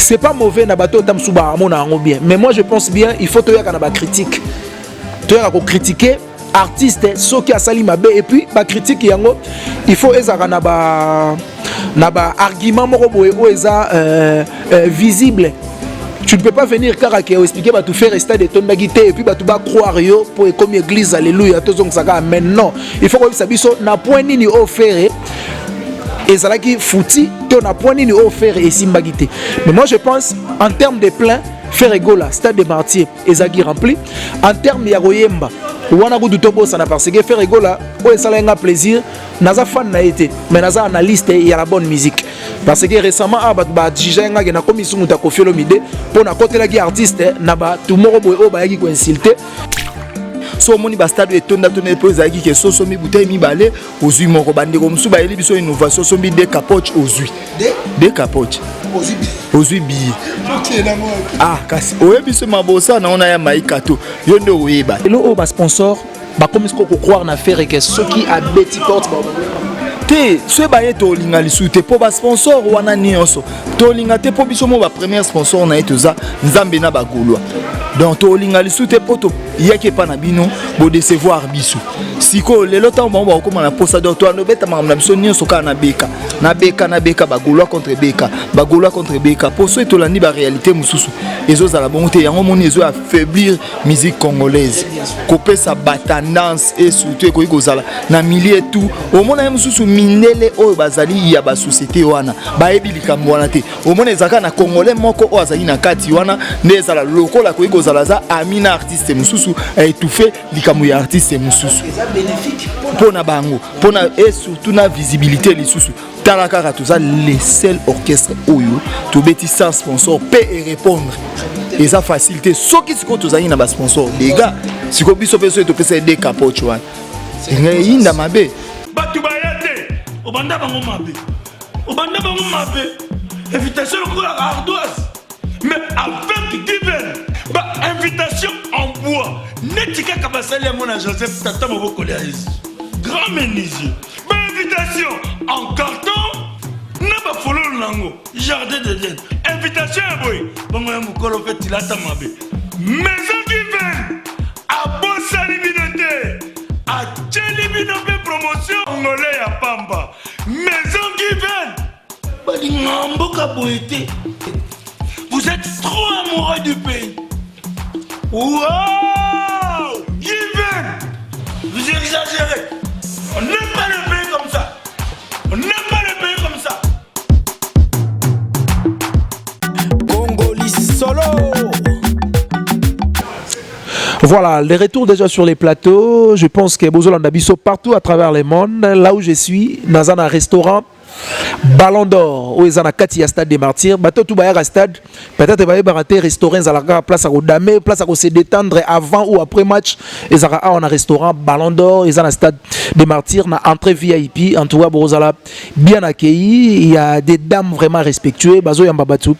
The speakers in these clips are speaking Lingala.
c'est pas mauvais na bato tam suba amona ngo bien, mais moi je pense bien il faut toya kana ba critique. Toya ko critiquer artiste ceux qui a sali mabe et puis ba critique yango il faut ezaka na ba argument moko boye o eza visible. Tu ne peux pas venir car expliquer bah tu faire rester de ton bagité et puis bah tu vas croire yo pour comme église alléluia tous on saka mais non il faut que ça biso na point nini offert et ça là qui fouti to na point nini offert et simbagité. Mais moi je pense en termes de plein faire égola stade des martyrs ezaki rempli en termes ya koyemba wana ku dutobo ça na parce que faire égola o ça là un plaisir naza fan na été mais naza analyste il y a la bonne musique parce que récemment ba jijenga na commission ta Koffi Olomide pour na côté la artiste na ba tout moko boy o ba yaki ko insulter so moni ba stade etonda tonne po ezaki ke so mi bouteille mi balé ozui moko bande ko musu ba yeli biso innovation so mi de capote ozui de capote ozui bi ah kasi oye biso mabosa na ona ya maikato yo nde oyeba lo o ba sponsor ba comme ko croire na faire que ceux qui a beti porte te ce baye to linga lisute po ba sponsor wana nyonso to linga te po biso mo ba premier sponsor na etoza nzambe na bagulwa donc to linga lisute po to yake pa na bino bo décevoir biso siko lelo ta mo ba ko na posa do to no beta mamla biso nyonso ka na beka bagulwa contre beka po so to landi ba réalité mususu ezo za la bonté yango moni ezo affaiblir musique congolaise couper sa tendance et surtout ko ikozala na milieu tout au mona mususu mindele oyo bazali ya ba société wana ba ebi likambo wana te au mona ezaka na congolais moko o azali na kati wana ndezala lokola ko ikozala za amina artiste mususu étouffer likambo ya artiste mususu bénéfique pour na bango pour na et surtout na visibilité lisusu talaka toza les seuls orchestres oyo to beti sans sponsor paie et répondre et ça facilité ce qui se compte aux amis na ba sponsor les gars si ko biso peso to pesa des capotes wana inda mabe batu bayate obanda bango mabe invitation pour la ardoise mais avec divine ba invitation en bois netika kabasali ya mona Joseph tata moboko ya ici grand menuisier ba invitation en carton na ba fololo nango jardin de Dieu invitation boy bango ya mukolo fait tilata mabe maison divine a bosali binote a tcheli binope promotion ngolé ya pamba maison divine bali ngamboka boité. Vous êtes trop amoureux du pays. Wow! Given! Vous exagérez. On n'aime pas le pays comme ça. Congolis solo. Voilà, les retours déjà sur les plateaux. Je pense que Bozola Nabiso partout à travers le monde. Là où je suis, dans un restaurant. Ballon d'or, où ils ont un stade des martyrs, bateau tout bas stade, peut-être ils vont rater restaurant, ils ont place à damer, place à se détendre avant ou après match, ils ont un restaurant Ballon d'or, ils ont un stade des martyrs, une entrée VIP, en tout cas Borozala bien accueilli, il y a des dames vraiment respectueuses, bazo yambabatu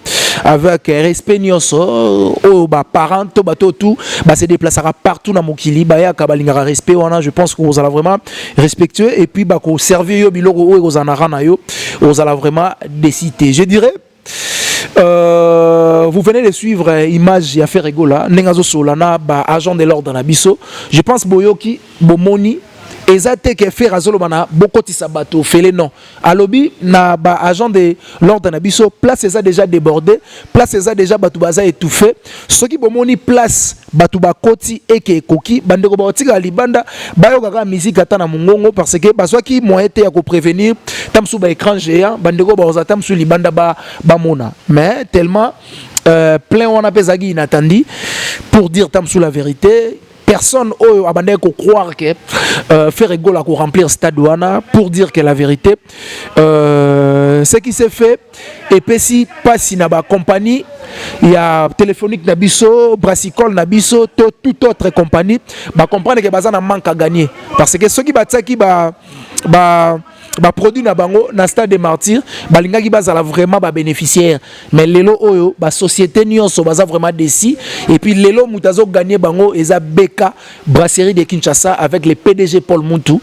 avec respect nyonso, oh bah parents, to bateau tout, bah se déplacera partout dans Mokili, bah ya kabalingara respect, wana je pense que vous allez vraiment respectueux et puis bah ko servir yo biloko ou vous en arana yo. Vous allez vraiment décider. Je dirais, vous venez de suivre Image et Affaire Egola, Nengazo Solana, agent de l'ordre Nabiso. Je pense Boyoki, Bomoni, Ezate qui fait Razolomana, Bokoti Sabato, Fele non. Alobi, na agent de l'ordre Nabiso, place ça déjà débordé, place ça déjà Batoubaza étouffé. Ce qui Bomoni place Batouba Koti et Koki, Bandeko Baotika Libanda, Bayogara musique atana Mungongo, parce que Baswa qui m'ont été à prévenir, Tamsou ba écran géant, Bandeko Baoza Tamsou Libanda Bamona. Mais tellement plein on a pesagi inattendu pour dire Tamsou la vérité. Personne n'a abandonné à croire que faire égal à remplir stade wana pour dire que la vérité ce qui s'est fait et puis si pas si n'a pas compagnie il y a téléphonique Nabiso Brassicole Nabiso toute autre compagnie va comprendre que bazana manque à gagner parce que ceux qui battent qui produit na bango na stade des martyrs balinga ki bazala vraiment ba bénéficiaire mais lelo oyo ba société nyonso baza vraiment déci et puis lelo mutazo gagner bango eza Beka brasserie de Kinshasa avec le PDG Paul Muntu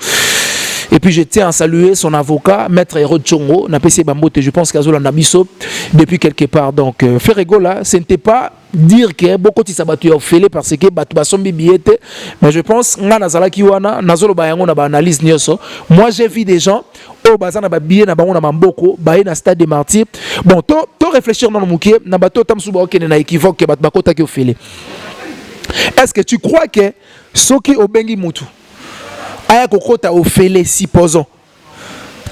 Et puis je tiens à saluer son avocat, Maître Hero Tchongo, n'a pas Bambote, je pense qu'Azola Nabiso, depuis quelque part. Donc, Ferrego là, ce n'était pas dire que beaucoup de sabatu ont fait parce que batu basombi biete, mais je pense nga nazala kiwana nazolo bayango na ba analyse nyoso. Moi j'ai vu des gens au bazana ba biye na bango na mamboko ba na stade des martyrs. Bon, to réfléchir dans le mouké na bato tamsuba okene na équivoque batu bakota ki ofele. Est-ce que tu crois que soki obengi mutu aya kokota ofele supposons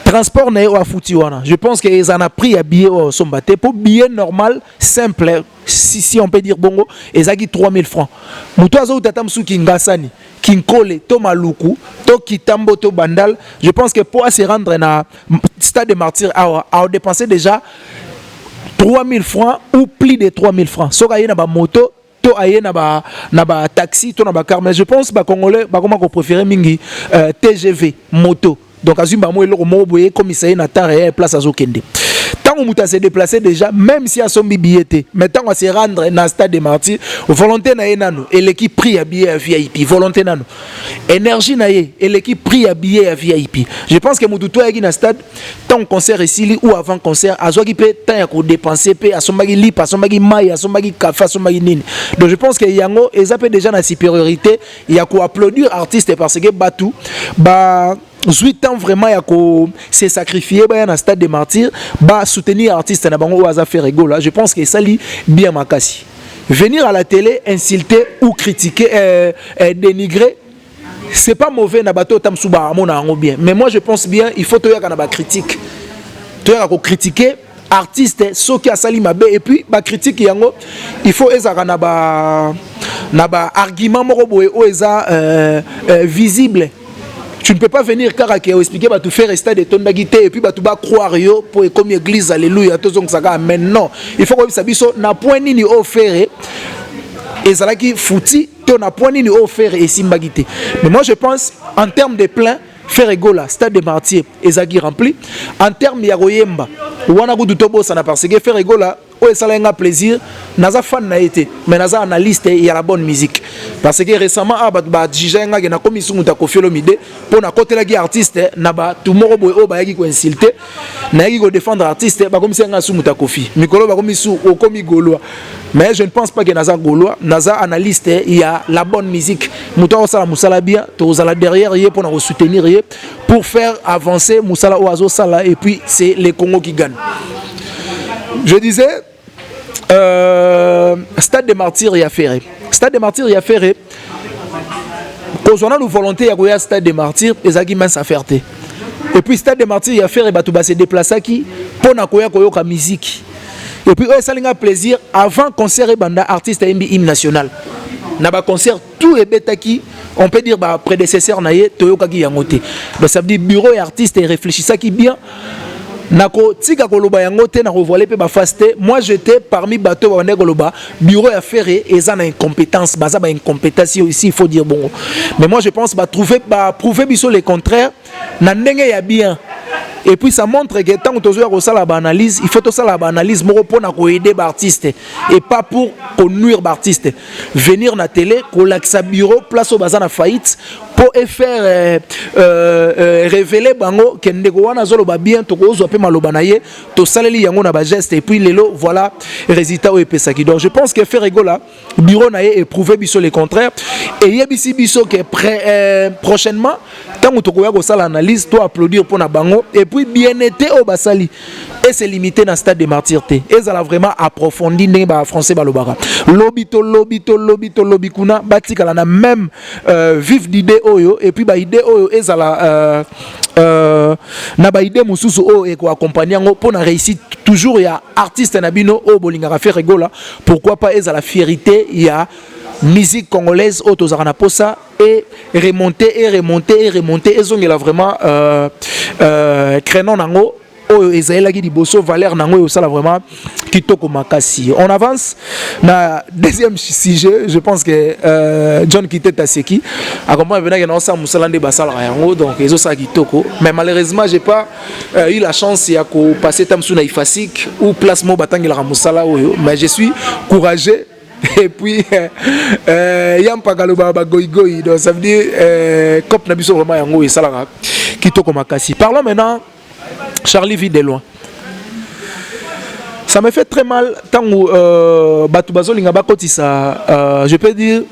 transport na yo afuti wana. Je pense qu'ils en a pris à billet au sombate pour billet normal simple si on peut dire bongo ezaki 3000 francs. Muto azo tatam su kingasani kinkole to maluku to kitambo to bandal. Je pense que pour se rendre na stade des martyrs a dépensé déjà 3000 francs ou plus de 3000 francs. Soka yena ba moto to aye na ba taxi to na ba car, mais je pense ba congolais ba comment qu'on préférer mingi TGV moto. Donc, Azumba Moé, le comme il s'est une place à Zokende. Tant qu'on s'est déplacé déjà, même si à son billet, mais tant qu'on s'est rendre dans le stade des martyrs, volonté na nano, et l'équipe prie à billet à VIP, volonté nano. Énergie na et l'équipe prie à billet à VIP. Je pense que Moutoutou est dans le stade, tant concert ici ou avant concert, à Zoki peut tant à dépenser, à son magi lip, à son magi maille, à son magi café, à son magi nini. Donc, je pense que Yango, ils appellent déjà la supériorité, il y a quoi applaudir artiste parce que Batou, 8 ans vraiment il y a s'est sacrifié dans le stade des martyrs bah soutenir artiste na bango waza Ferrego là. Je pense que ça lit bien makasi venir à la télé insulter ou critiquer dénigrer c'est pas mauvais na bato tam suba amona ngo bien, mais moi je pense bien il faut toya kana ba critique toya ko critiquer artiste soki asali mabe et puis ba critique yango il faut ezaka na ba argument moko boye o eza visible. Tu ne peux pas venir car expliquer bah tu faire rester de ton bagité et puis bah tu vas croire yo pour comme église alléluia tous on ça mais non il faut que ça biso na point ni offert et ça là qui fouti ton na point ni offert et simbagité. Mais moi je pense en termes de plein Ferrego là stade des martyrs ezaki rempli en termes ya royemba wana ku dutobo ça na parce que Ferrego là o ça a plaisir naza fan na été mais naza analyste il y a la bonne musique parce que récemment ba jijenga na commission muta kofiolo mide pour na côté la artiste na ba tumoro boy o ba yaki ko insulter na yaki ko défendre artiste ba comme si nga su muta kofi mikolo ba comme su o komi golois, mais je ne pense pas que naza golois naza analyste il y a la bonne musique muta o sala musala bien to zala derrière yé pour na soutenir yé pour faire avancer musala oazo sala et puis c'est les Congo qui gagnent. Je disais stade des martyrs y a ferré. Stade des martyrs y a ferré. Quand on a nos volontés à courir stade des martyrs, les arguments s'affairent. Et puis stade des martyrs y a ferré, bah tu vas se déplacer qui pour na courir la musique. Et puis ça a plaisir avant concert et banda artiste MB hymne national. Na ba concert tout est bêta qui on peut dire bah prédécesseur naie toyoka qui yangote. Donc ça veut dire bureau et artiste et réfléchissent qui bien. Nako tika koloba yango te na revoiler pe ba faste. Moi j'étais parmi bateau ba wane koloba bureau à faire et ça na incompétence baza ba incompétence ici il faut dire bon, mais moi je pense ba prouver biso le contraire na ndenge ya bien. Et puis ça montre que tant que tu as la analyse, il faut que tu aies la analyse pour aider l'artiste et pas pour nuire l'artiste. Venir na télé, collaxer bureau, place au bazar na faillite pour faire révéler bango que ndeko wana zolo ba bien to ko zo pe maloba na ye to saleli yango na ba geste et puis lelo voilà résultat au epesaki. Donc je pense que Ferrego là bureau na ye et prouver biso le contraire et yebisi biso que prochainement tant que tu as l'analyse, tu applaudir pour na bango et puis bien été au basali et c'est limité dans le stade des martyrs et ça a vraiment approfondi dans français balobara lobito kuna batika la même vif d'idée oyo et puis ba idée oyo et ça la na ba idée mususu o et ko accompagner ngo pour na réussite toujours il y a artiste nabino o bolinga Ferrego là pourquoi pas et ça la fierté il y a musique congolaise autozarana posa et remonter et zong là vraiment crénon nango o ezaela ki diboso valeur nango et ça là vraiment kitoko makasi. On avance na deuxième sujet. Je pense que John Kiteta Seki a comment venir que non ça musalande basala yango donc ezo ça kitoko, mais malheureusement j'ai pas eu la chance ya ko passer tamsu na ifasik ou placement batangela ka musala oyo, mais je suis courageux. Et puis yam pagalo baba goigoi donc ça veut dire cop na biso vraiment yango et ça là kitoko makasi. Parlons maintenant Charlie vit de loin. Ça me fait très mal tant que Batu Bazolinga Bakotisa, je peux dire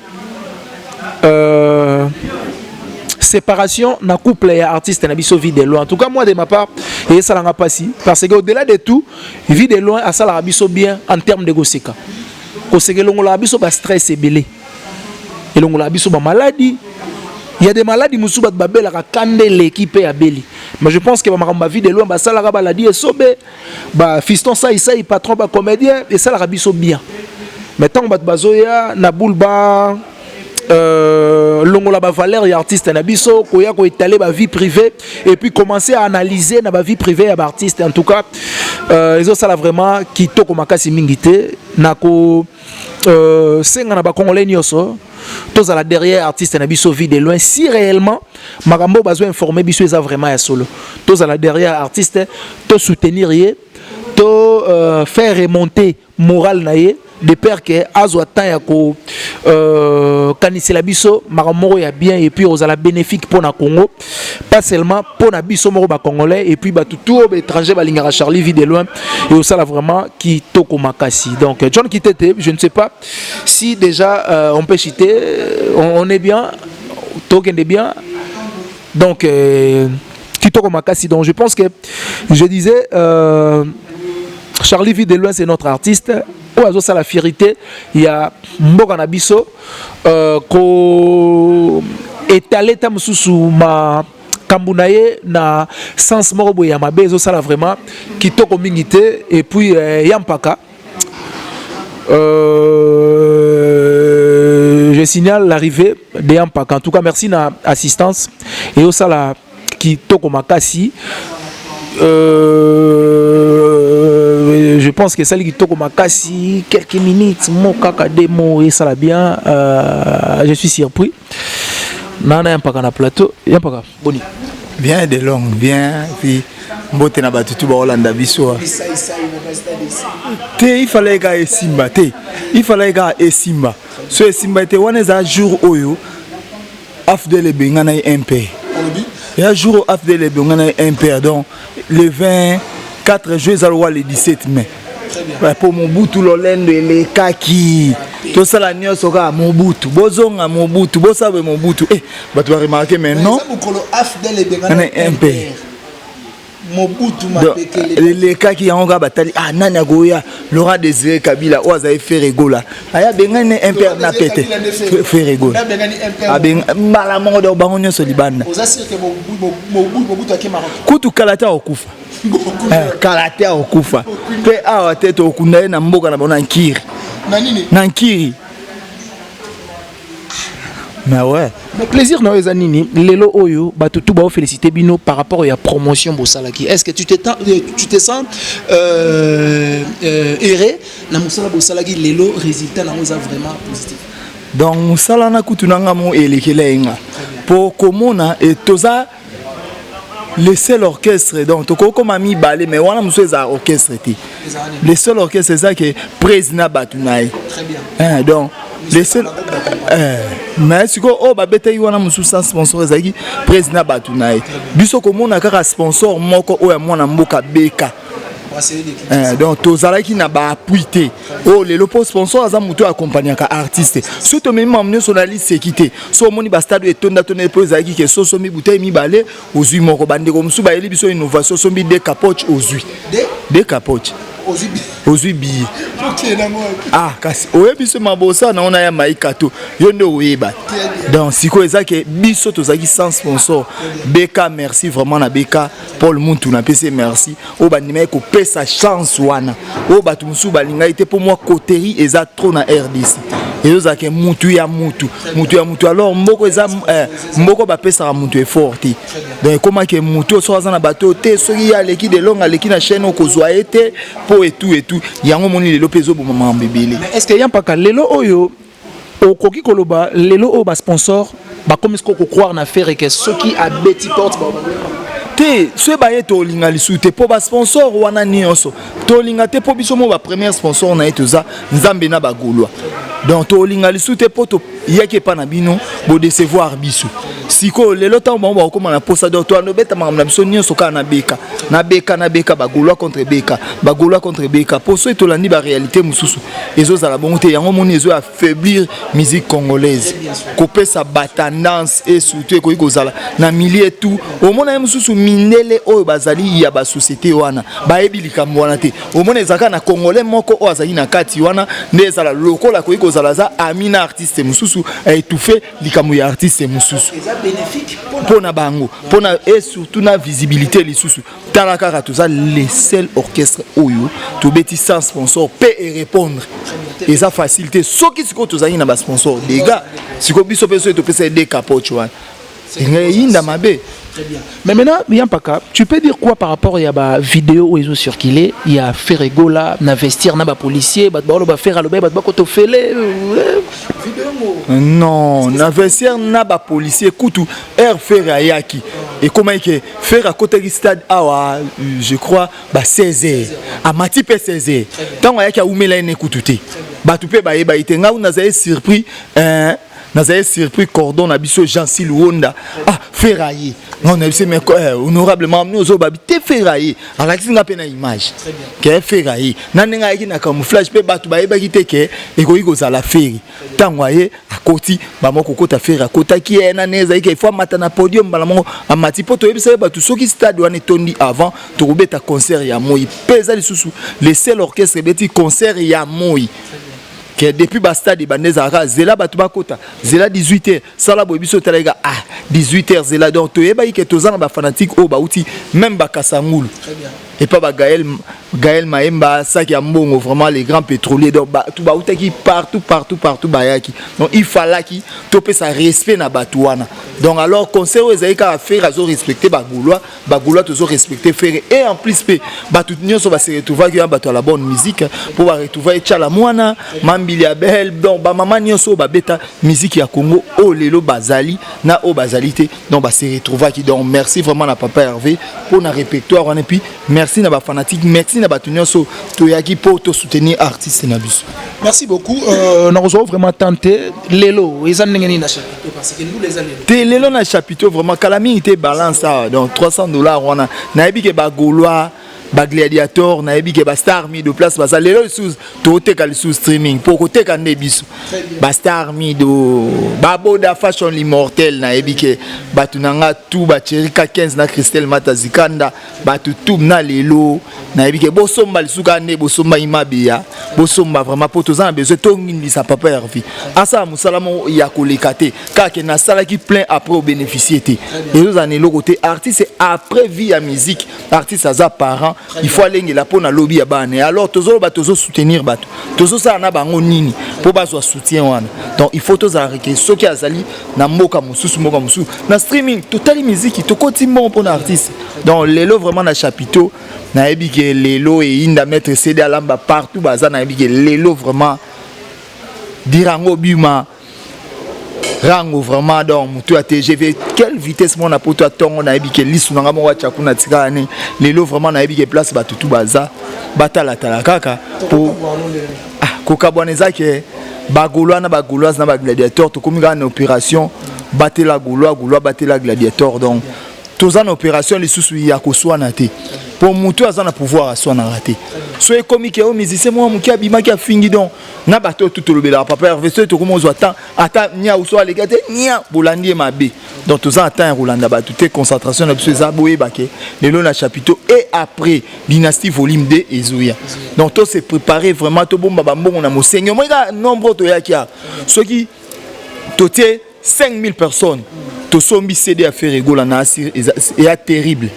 séparation na couple et artiste na biso vie de loin. En tout cas moi de ma part et ça n'a pas si parce que au-delà de tout vie de loin à ça la biso bien en termes de goseka. Parce que longola biso ba stress et belé. Et longola biso ba maladie. Il y a des maladies musu bat babela ka kande l'équipe ya beli. Mais je pense que ma vie de loin ba ça la maladie et sobe ba fiston ça il patron ba comédien et ça la biso bien. Mais tant bat bazoya na boulba longola ba valeur et artiste na biso koya ko étaler ba vie privée et puis commencer à analyser na ba vie privée ya ba artiste. En tout cas ils ont ça là vraiment qui toko makasi mingité na ko senga na ba congolais nyoso tous à la derrière artiste na biso vie de loin si réellement makambo bazo informer biso eza vraiment ya solo tous à la derrière artiste to soutenir ye to faire remonter moral na ye de peur que azwa temps ya ko kanisela biso makambo ya bien et puis aux ala bénéfique pour na Congo pas seulement pour na biso moko ba congolais et puis ba tout étranger ba lingara Charlie vie de loin et au ça là vraiment qui toko makasi. Donc John Kitete, je ne sais pas si déjà on peut citer on est bien token de bien donc qui toko makasi. Donc je pense que je disais Charlie vie de loin c'est notre artiste. Oazo ça la fierté il y a mboka na biso ko étaler tam susu ma kambunaye na sens morobo ya mabezo ça la vraiment kitoko mingité et puis yampaka je signale l'arrivée de yampaka. En tout cas merci na assistance et au ça la kitoko makasi. Je pense que ça qui toko makasi quelques minutes mon kaka démo et ça la bien je suis surpris nana yampaka na plateau yampaka boni bien de long bien puis mbote na batutu ba Hollanda biso te il fallait ga esimba te il fallait ga esimba so esimba te wana za jour oyo afdele bengana MP et un jour afdele bengana MP donc le 24 juillet le 17 mai. Pour Mobutu Lolendo et les kaki. Tout ça la nuit sera Mobutu. Bozonga Mobutu. Bosabe Mobutu. Eh, bah tu vas remarquer maintenant. Mobutu les kaki en batali ah nana goya Laurent Désiré Kabila oza fait rigola. Aya bengane impère na pété. Fait rigola. Ah ben malamongo do bangonyo so libanda. Oza sûr que Mobutu akema. Kutu kalata okufa. Kalate okufa pe awa tete okunda na mboka na bona nkiri na nkiri mais ouais mais plaisir na ezanini lelo oyo batutu ba féliciter bino par rapport à la promotion bosalaki. Est-ce que tu te sens erré na musala bosalaki lelo résultat na moza vraiment positif donc musala na kutunanga mo elekelenga pour komona et toza le seul orchestre donc comme ami balé mais wana muso za orchestre ti le seul orchestre c'est ça que président Batunaï très bien donc le seul mais si ko o ba beta wana muso sans sponsor ezaki président Batunaï biso komona kaka sponsor moko o ya mwana mboka beka donc tozalaki na ba appuité oh le lopo sponsor aza muto accompagner ka artiste surtout même emmener son ali sécurité so moni ba stade etonda tonne po ezalaki ke so mi bouteille mi balé ozui moko bande ko musu ba eli biso innovation so mi de capote ozui de capote ozui bi ah kasi oye biso mabosa na ona ya maikato yonde oyeba donc siko ezaki biso tozaki sans sponsor beka merci vraiment na beka Paul Muntu na PC merci o bandima ko pesa chance wana o batu musu balinga ite pour moi coterie eza trop na RDC et eza ke mutu ya mutu alors mboko eza mboko ba pesa mutu est fort donc comment que mutu so za na bateau te soki ya leki de longa leki na chaîne ko zwa ete po et tout yango moni lelo pezo bo mama mbebele. Est-ce que yampaka lelo oyo okoki koloba lelo o ba sponsor ba comme est-ce qu'on croire na faire que ceux qui a beti porte te ce baye to linga lisute po ba sponsor wana nioso to linga te po biso mo ba premier sponsor na etoza nzambe na bagolwa donc to linga lisute po to yake pa na bino bo décevoir biso siko lelo temps bango bakoma na posa donc to no beta makambo na biso nyonso ka na beka bagolwa contre beka poso etolandi ba réalité mususu ezozala bongo te yango moni ezo affaiblir musique congolaise kopesa ba tendance et surtout ekoki kozala na milieu tout omona mususu mindele oyo bazali ya ba société wana bayebi likambo wana te omona ezaka na congolais moko o azali na kati wana nde ezala lokola ekoki kozala za amina artiste mususu étouffé likambo ya artiste mususu pona bango pona et surtout na visibilité lisusu tala kaka toza les seuls orchestres oyo to beti sans sponsor paie et répondre et ça facilité soki siko tozali na ba sponsor des gars siko biso peso to pesa des capotes wana inda mabe. Très bien. Mais maintenant, Yampaka, tu peux dire quoi par rapport à la vidéo où ils ont circulé? Il y a Ferrego là, investir dans les policiers, faire à l'obé, non, investir dans les policiers, koutou, air faire à Yaki. Et comment il faire à côté du stade, je crois, 16h. À Matipe 16h. Tant qu'il y a oumela une écoutouté. Batoupe baïba, il était surpris. Nazaye surpris cordon na biso Jean-Sil Wonda ferraillé on a dit mais honorablement nous au babité ferraillé alors que n'a pas na image que ferraillé nanenga yaki na camouflage pe batu ba yebaki ke ekoki kozala feri tangwaye akoti ba moko kota feri akota ki na neza yake faut mata na podium bala moko amati poto yebisa batu soki stade wana tondi avant to robeta concert ya moi pesa lisusu le seul orchestre beti concert ya moi que depuis Bastade Bandeza Zela Batubakota Zela 18h Sala Bobiso Talega 18h Zela donc tu es que tozana ba fanatique au bauti même Bakasangulu et pas Gaël Maemba Saki Ambongo vraiment les grands pétroliers donc tout bauta qui partout bayaki donc il fallait qui topé ça respect na Batouana donc alors conseil aux aïka à faire à respecter Bagoulois toujours respecter faire et en plus Batout nyonso va se retrouver qui a la bonne musique pour retrouver Tchalamouana Mambilia Bel donc ba maman nyonso ba beta musique ya Congo oh lelo bazali na o bazalité donc ba se retrouver qui donc merci vraiment na papa Hervé pour na répertoire et puis merci na ba fanatique merci na ba nyonso toyaki pour te soutenir artiste na biso. Merci beaucoup. Nous avons vraiment tenté lelo ils ont ngeni na chapiteau parce que nous les allons lelo na chapiteau vraiment kalami était balance donc $300 on a na ebi ke ba Gaulois ba gladiator na ebi ke ba star mi de place basa lelo sous tote kali sous streaming pour côté kande biso ba star mi do ba boda fashion l'immortel na ebi ke batunanga tout ba cherika 15 na Christelle Matazikanda batutu na lelo na ebi ke bosomba lisuka ne bosomba imabia bosomba vraiment pour tous en besoin tongini sa papa Hervé asa musalamo ya kolekate kake na sala qui plein après au bénéficier té et nous en le côté artiste après vie à musique artiste à parents il faut aller la pour na lobby ya bane alors tozo soutenir bato tozo ça na bango nini pour bazo soutien wana donc il faut tozo arrêter ce qui azali na moka mususu na streaming total musique to continuer pour artiste donc lelo vraiment na chapiteau na ebi ke lelo et inda mettre CD alamba partout baza na ebi ke lelo vraiment dirango bima rango vraiment donc mutu a TGV quelle vitesse mon apoto atongo na ebi ke lisu nga mo wacha kuna tikane lelo vraiment na ebi ke place batutu baza batala tala kaka pour kokaboneza ke bagolwa na bagolwa na bagladiateur to komi na opération batela golwa batela gladiateur donc tous en opération les sous ya koswana te pour mutu azana pouvoir aswana raté so e komi ke o musicien moi muki abima ki afingi donc na bato tout le bela papa Hervé to komo zo ata nya uso alekate nya bolandi mabe donc tous en temps rolanda batu te concentration na biso za boye bake lelo na chapiteau et après dynastie volume 2 ezoya donc to se préparer vraiment to bomba bambongo na mosenyo moi nombre to yakia ceux qui toté 5000 personnes to sombi CD à faire rigoler na et terrible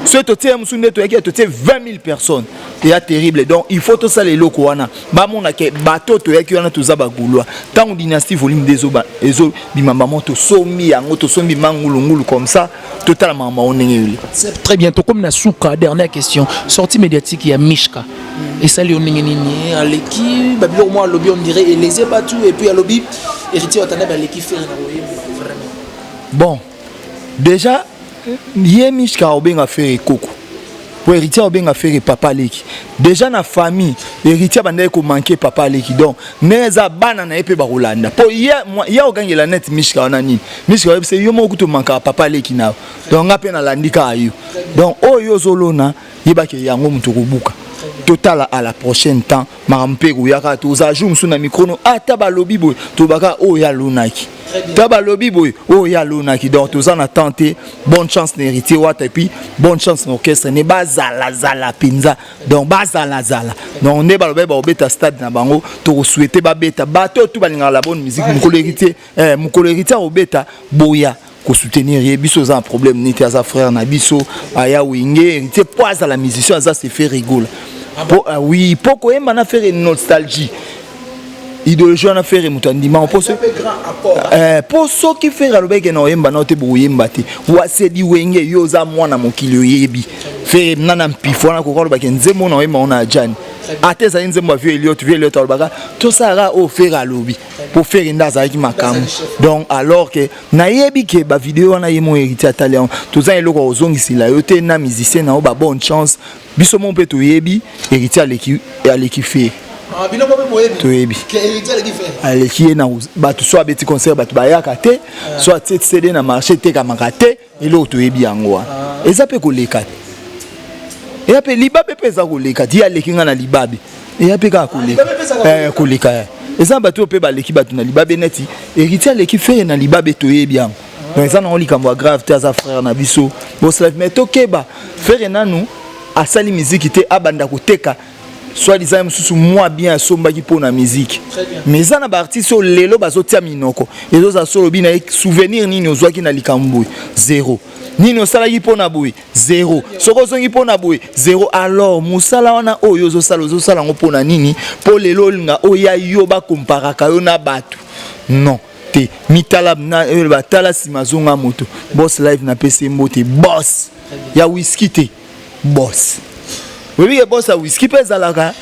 ce toté musunde to yakia toté 20 000 personnes et terrible donc il faut tout ça les locaux wana ba mona ke bato to yakia na toza ba Gaulois tant dynastie volume des ezo bimamba moto sombi yango to sombi mangulungulu comme ça totalement maonengeli. C'est très bientôt comme na souka dernière question sortie médiatique il y a Mishka et ça lui onengeni à l'équipe babilo moi lobby on dirait et les ebatu et puis à lobby héritier watana ba l'équipe faire vraiment bon déjà Mishka obenga faire koko pour héritier obenga faire papa leki déjà na famille héritier banda ko manquer papa leki donc neza bana na epe ba Rolanda po ya ogangela net mishika wana nini mishika c'est yo moko to manka papa leki na donc ngape na landika ayo donc oyo zolona yebake yango mutu kobuka total à la prochaine temps marampe kuyaka tozajour musu na micro ata balobi boy to baka oya lunaki taba lobby boy oh ya luna qui donc tous en a tenté bonne chance n'héritier wat et puis bonne chance l'orchestre ne bazala zala pinza donc bazala zala donc on est balobe ba obeta stade na bango to souhaiter ba beta bato tout balinga la bonne musique mon colérité obeta boya ko soutenir yebiso za un problème ni tes frère na biso aya winge héritier poise à la musicien ça c'est fait rigoler oui poko ema na faire une nostalgie idéologie on a fait remutandima on pose pour ceux qui fait alobeke na oyemba na te boyemba te wa se di wenge yo za mwana mokili yebi fait nana mpifo na kokolo bake nzemo na oyemba ona jani ate za nzemo vieux Elliot alobaka to sara o faire alobi pour faire ndaza ki makamu donc alors que na yebi ke ba vidéo na yemo héritier italien to za eloko ozongisila yo te na musicien na ba bonne chance biso mon pe to yebi héritier aleki fait toyebi aleki na bato soit beti concert bato bayaka te soit tete CD na marché tekamaka te eloko toyebi yango wana eza mpe koleka te eya mpe libabe mpe eza koleka te ye aleki nga na libabe eya mpe kaka koleka eza bato mpe baleki bato na libabe neti héritier aleki fere na libabe toyebi yango donc eza nango likambo ya grave te aza frère na biso boslave mais tokeba fere nanu asali miziki te abanda koteka soit disant mususu moi bien sombaki pour na musique mais ça na ba artiste lelo bazotia minoko ezo za solo bina souvenir nini ozwaki na likambo zéro nini osalaki pour na boy zéro soko zongi pour na boy zéro alors musala wana oyo ozosala ngo pour na nini pour lelo linga oya yo ba comparaka yo na batu non te mitala na batala simazonga moto boss live na PC mbote boss ya whisky te boss oui, boss a whisky pesa laka.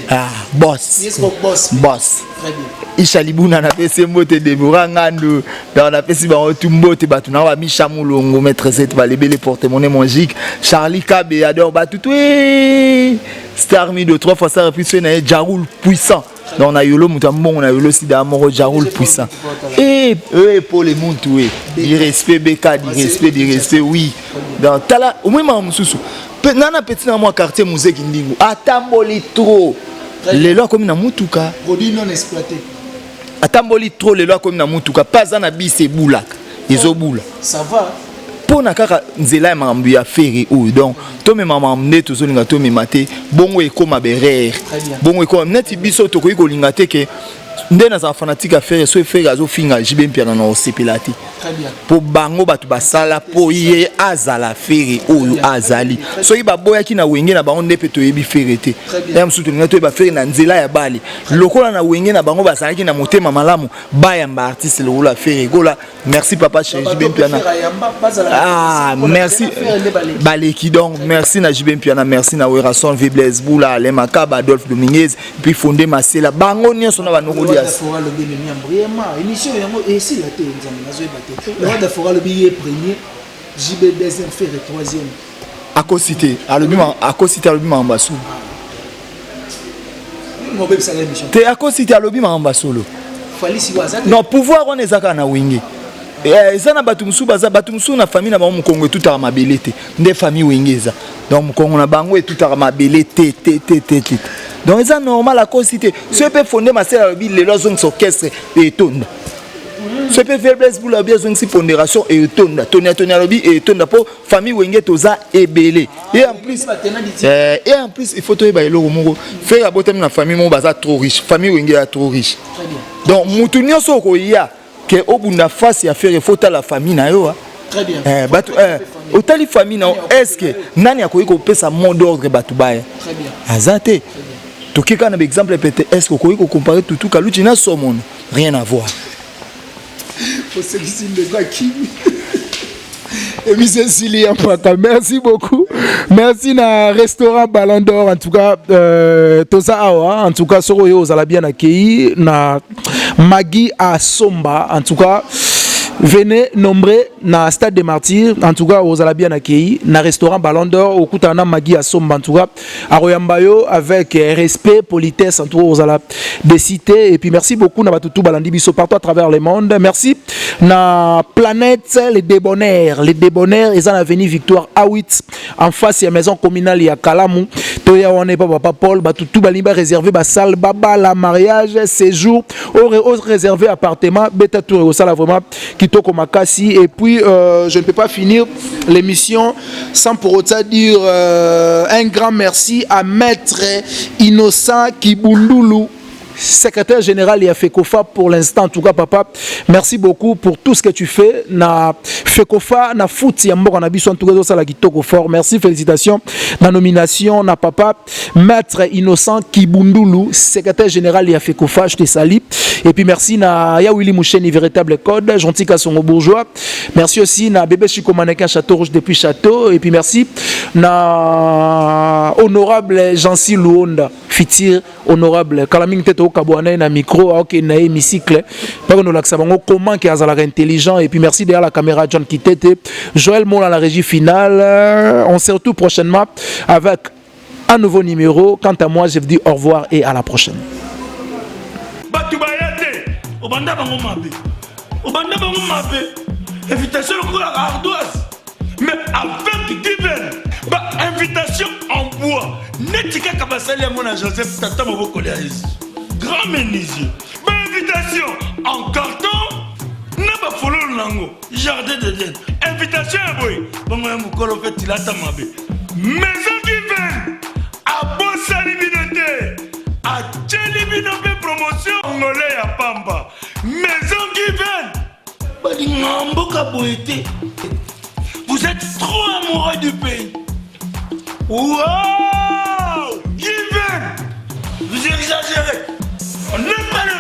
Ah, boss. Yes, boss. Boss. Très bien. Ishalibuna na pese mbote de burangando. Dans la pese ba otumbote batu na wa mishamulongo maître set ba lebele porte-monnaie magique. Charlie Kabe adore batu tout. Star mi de 3 fois ça repris na Jaroul puissant. Donc on a yolo mutambon on a yolo si d'amour Jaroul puissant. Et pour les muntu du respect beka du respect oui. Dans tala au moins mususu. Nana petit na moi quartier musée kindingu atamboli trop les lois comme na mutuka produit non exploité atamboli trop les lois comme na mutuka pas na bise bulaka ezobula ça va pona kaka nzela ya mambu ya fere ou donc to me mamamne to zolinga to me maté bongo ekoma berere bongo ekoma neti biso to ko linga te ke ndena za fanatique à faire so faire azo finga jibe mpia na osepelati très bien pour bango batu basala po ye azala fere oyo azali so iba boya ki na wenge na bango ndepe to yebi fere te ya msutu nga to ba fere na nzela ya bali lokola na wenge na bango basala ki na motema malamu baya mba artiste le roula fere gola merci papa chéri jibe mpia na ah merci baleki donc merci na jibe mpia na merci na Werason Vibles Bula le Makaba Adolphe Dominguez puis fondé Masela bango nyonso na banoko Fora le bien brièvement émission yango et si la télé nzambe nazo baté le roi de Fora le billet premier JB deuxième faire troisième à cosité à lobby mambasu mo be sala émission te à cosité à lobby mambasolo fali si waza non pouvoir on ezaka na wingi eza na batu musu na famille na bango Kongo tout à mabelete nde famille wingeza donc Kongo na bango tout à mabelete te donc c'est normal à cosité ce peut fonder ma sœur le les lois orchestre et tonda ce peut faire blesse pour la bien une pondération et tonda tonia lobby et tonda pour famille wenge toza ebele et en plus il faut to ba eloko moko faire abotem na famille mon baza trop riche famille wenge est trop riche donc mutu nyonso ko ya que obunda face à faire faut à la famille na yo très bien otali famille na est-ce que nani akoyi ko pesa mot d'ordre batu baya très bien azate tokeka na exemple peut-être est-ce que okoyi ko comparer tout kaluchi na somon rien à voir pour ce qui signe de quoi qui et monsieur Silia Paka, merci beaucoup. Merci na restaurant Ballon d'Or en tout cas Toza Awa en tout cas Soroyo aux bien accueilli na Magui à Somba en tout cas venez nombreux na Stade des Martyrs en tout cas aux Alabia na Kei na restaurant Ballon d'Or au Kutana Magi à Somba en tout cas à Royambayo avec respect politesse en tout cas aux Alabia des cités et puis merci beaucoup na batutu balandi biso partout à travers le monde. Merci na planète les débonnaires ils ont avenue Victoire A8 en face ya maison communale ya Kalamu to ya on est papa Paul batutu balimba réservé ba salle baba la mariage séjour au réservé appartement beta tour au sala vraiment kitoko makasi et puis je ne peux pas finir l'émission sans pour autant dire un grand merci à Maître Innocent Kibundulu, secrétaire général et à FECOFA pour l'instant en tout cas papa merci beaucoup pour tout ce que tu fais na FECOFA na foot ya mboka na biso en tout cas ça la kitoko fort merci félicitations na nomination na papa Maître Innocent Kibundulu secrétaire général et à FECOFA je te salue et puis merci na ya Willy Moucheni véritable code gentil Kassongo bourgeois merci aussi na bébé Chico Mannequin Château Rouge depuis Château et puis merci na honorable Jancy Luonda Fitir honorable Kalaming Teto Kabouane na micro ok na hémicycle pas nous l'accès comment qui a intelligent et puis merci derrière la caméra John Kitete Joël Mola la régie finale on se retrouve prochainement avec un nouveau numéro quant à moi je vous dis au revoir et à la prochaine. Obanda bango mabe invitation pour la ardoise mais avec divine invitation en bois netika kabasali ya mona Joseph tata moboko le grand menuisier invitation en carton na ba fololo nango jardin de Dieu invitation ya boy bango ya mukolo fait tilata mabe maison divine a bosali binote a tcheli binote promotion ngolé ya pamba maison divine bali ngamboka boité vous êtes trop amoureux du pays. Wow! Divine! Vous exagérez! On n'est pas le